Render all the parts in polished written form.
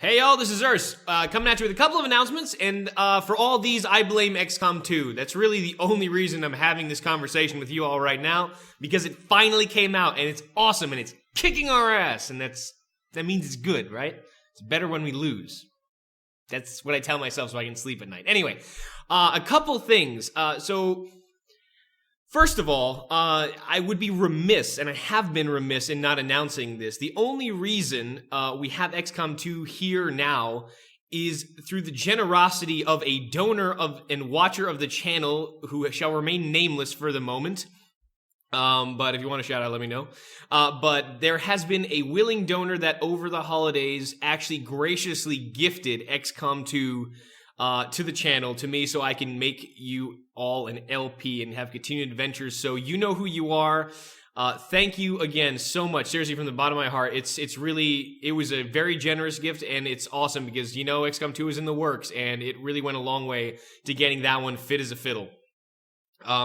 Hey y'all, this is Urs, coming at you with a couple of announcements, and for all these, I blame XCOM 2. That's really the only reason I'm having this conversation with you all right now, because it finally came out, and it's awesome, and it's kicking our ass, and that means it's good, right? It's better when we lose. That's what I tell myself so I can sleep at night. Anyway, a couple things. First of all, I would be remiss, and I have been remiss in not announcing this. The only reason we have XCOM 2 here now is through the generosity of a donor and watcher of the channel who shall remain nameless for the moment. But if you want to shout out, let me know. But there has been a willing donor that over the holidays actually graciously gifted XCOM 2 to the channel, to me, so I can make you all an LP and have continued adventures, so you know who you are. Thank you again so much, seriously, from the bottom of my heart. It was a very generous gift, and it's awesome, because, you know, XCOM 2 is in the works, and it really went a long way to getting that one fit as a fiddle.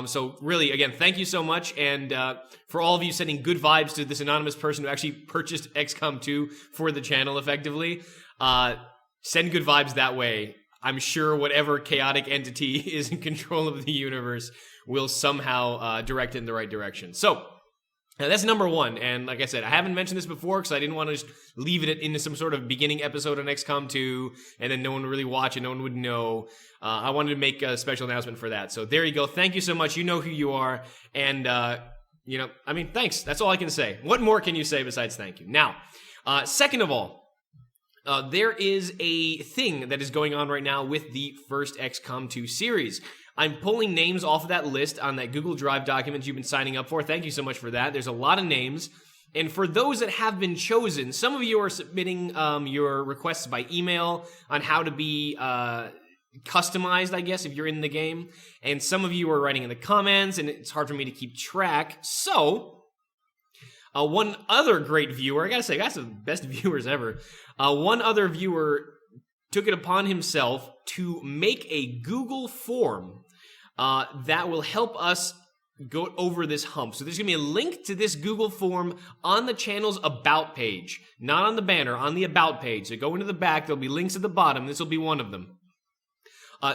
So really, again, thank you so much, and for all of you sending good vibes to this anonymous person who actually purchased XCOM 2 for the channel, effectively, send good vibes that way. I'm sure whatever chaotic entity is in control of the universe will somehow direct it in the right direction. So, that's number one, and like I said, I haven't mentioned this before because I didn't want to just leave it into some sort of beginning episode on XCOM 2, and then no one would really watch it, no one would know. I wanted to make a special announcement for that. So there you go. Thank you so much. You know who you are, and, thanks. That's all I can say. What more can you say besides thank you? Now, second of all, there is a thing that is going on right now with the first XCOM 2 series. I'm pulling names off of that list on that Google Drive document you've been signing up for. Thank you so much for that. There's a lot of names. And for those that have been chosen, some of you are submitting your requests by email on how to be customized, I guess, if you're in the game. And some of you are writing in the comments, and it's hard for me to keep track. So, one other great viewer, I gotta say, that's the best viewers ever. One other viewer took it upon himself to make a Google form that will help us go over this hump. So there's gonna be a link to this Google form on the channel's About page, not on the banner, on the About page. So go into the back, there'll be links at the bottom. This will be one of them.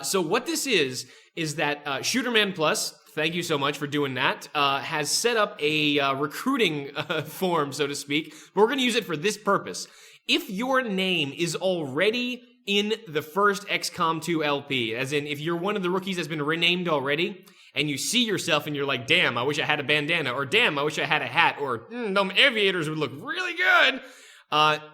So what this is that Shooterman Plus, thank you so much for doing that, has set up a recruiting form, so to speak, but we're going to use it for this purpose. If your name is already in the first XCOM 2 LP, as in if you're one of the rookies that's been renamed already, and you see yourself and you're like, damn, I wish I had a bandana, or damn, I wish I had a hat, or them aviators would look really good,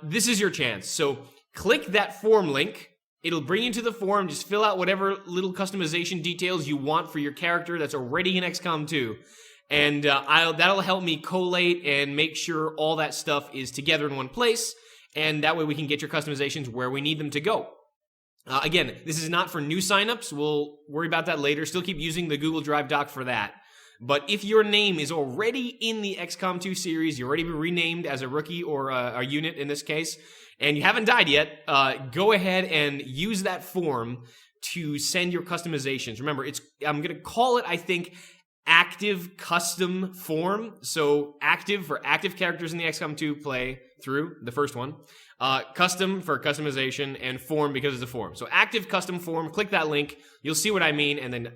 this is your chance. So click that form link. It'll bring you to the form. Just fill out whatever little customization details you want for your character that's already in XCOM 2. And that'll help me collate and make sure all that stuff is together in one place. And that way we can get your customizations where we need them to go. Again, this is not for new signups. We'll worry about that later. Still keep using the Google Drive doc for that. But if your name is already in the XCOM 2 series, you're already been renamed as a rookie or a unit in this case, and you haven't died yet, go ahead and use that form to send your customizations. Remember, I'm going to call it, I think, active custom form. So active for active characters in the XCOM 2 play through, the first one. Custom for customization, and form because it's a form. So active custom form, click that link, you'll see what I mean, and then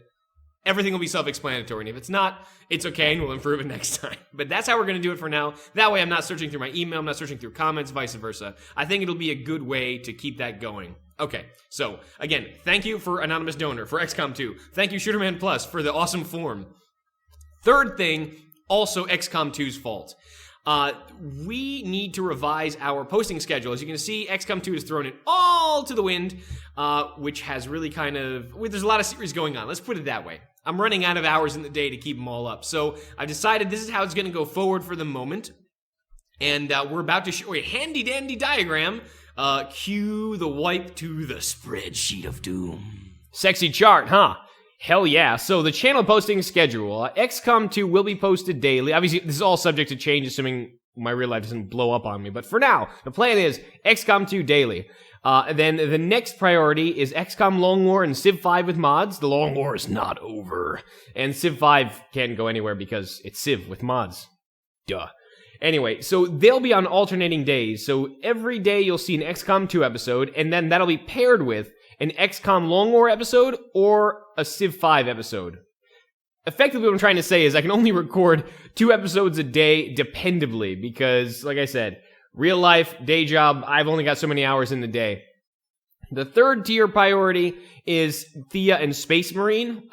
everything will be self-explanatory, and if it's not, it's okay, and we'll improve it next time. But that's how we're going to do it for now. That way I'm not searching through my email, I'm not searching through comments, vice versa. I think it'll be a good way to keep that going. Okay, so, again, thank you for Anonymous Donor, for XCOM 2. Thank you, Shooterman Plus, for the awesome form. Third thing, also XCOM 2's fault. We need to revise our posting schedule. As you can see, XCOM 2 has thrown it all to the wind, which has really there's a lot of series going on. Let's put it that way. I'm running out of hours in the day to keep them all up. So I decided this is how it's going to go forward for the moment. And we're about to show a handy-dandy diagram. Cue the wipe to the spreadsheet of doom. Sexy chart, huh? Hell yeah. So the channel posting schedule. XCOM 2 will be posted daily. Obviously, this is all subject to change, assuming my real life doesn't blow up on me. But for now, the plan is XCOM 2 daily. Then the next priority is XCOM Long War and Civ 5 with mods. The Long War is not over. And Civ 5 can't go anywhere because it's Civ with mods. Duh. Anyway, so they'll be on alternating days. So every day you'll see an XCOM 2 episode, and then that'll be paired with an XCOM Long War episode or a Civ 5 episode. Effectively, what I'm trying to say is I can only record 2 episodes a day dependably because, like I said, real life, day job, I've only got so many hours in the day. The third tier priority is Thea and Space Marine.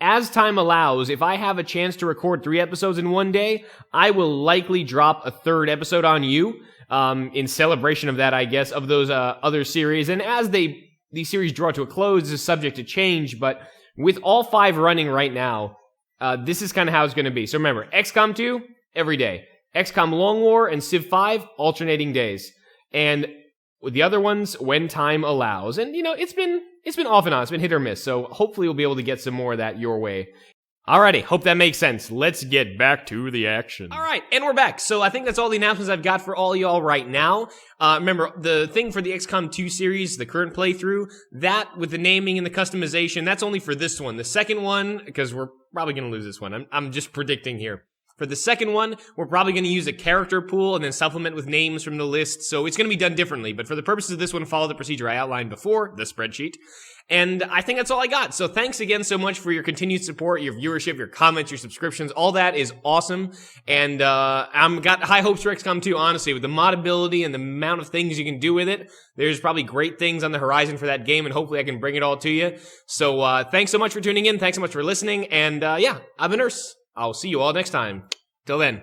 As time allows, if I have a chance to record 3 episodes in one day, I will likely drop a 3rd episode on you in celebration of that, I guess, of those other series. And as these series draw to a close, this is subject to change, but with all 5 running right now, this is kind of how it's going to be. So remember, XCOM 2, every day. XCOM Long War and Civ 5, alternating days. And with the other ones, when time allows. And, you know, it's been off and on. It's been hit or miss. So hopefully we'll be able to get some more of that your way. Alrighty, hope that makes sense. Let's get back to the action. Alright, and we're back. So I think that's all the announcements I've got for all y'all right now. Remember, the thing for the XCOM 2 series, the current playthrough, that with the naming and the customization, that's only for this one. The second one, because we're probably going to lose this one. I'm just predicting here. For the second one, we're probably going to use a character pool and then supplement with names from the list, so it's going to be done differently. But for the purposes of this one, follow the procedure I outlined before, the spreadsheet. And I think that's all I got. So thanks again so much for your continued support, your viewership, your comments, your subscriptions. All that is awesome. And I've got high hopes for XCOM 2, honestly. With the modability and the amount of things you can do with it, there's probably great things on the horizon for that game, and hopefully I can bring it all to you. So thanks so much for tuning in. Thanks so much for listening. And yeah, I've been Nurse. I'll see you all next time. Till then.